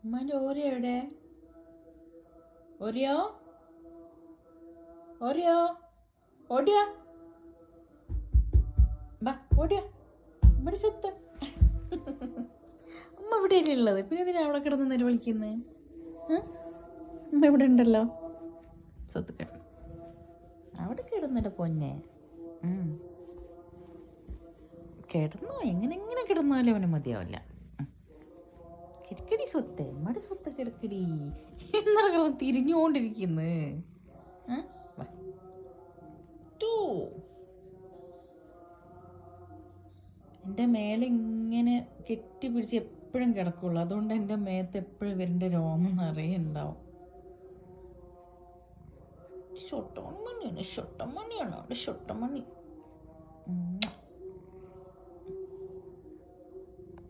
ഉമ്മാൻ്റെ ഓരോ എവിടെ? ഓരിയോ ഓരിയോ ഓടിയോ ബാ ഓടിയോ ഇവിടെ സ്വത്ത്. അമ്മ ഇവിടെയല്ലേ ഉള്ളത്, പിന്നെ ഇതിനാ അവിടെ കിടന്ന് നിലവിളിക്കുന്നത്? അമ്മ ഇവിടെ ഉണ്ടല്ലോ. സ്വത്ത് കിടന്നു അവിടെ കിടന്നിട്ട് പൊന്നെ. കിടന്നോ, എങ്ങനെ കിടന്നാലും അവന് മതിയാവില്ല. കിടക്കടി സ്വത്ത്, അമ്മയുടെ സ്വത്ത് കിടക്കടി എന്നാ കിടന്ന് തിരിഞ്ഞുകൊണ്ടിരിക്കുന്നു. എൻ്റെ മേലെ ഇങ്ങനെ കെട്ടിപ്പിടിച്ച് എപ്പോഴും കിടക്കുള്ളൂ, അതുകൊണ്ട് എൻ്റെ മേത്ത് എപ്പോഴും ഇവരുടെ രോമം നിറയെ ഉണ്ടാവും. ഷൊട്ടമണിയാണ് അവിടെ ഷൊട്ടമണി.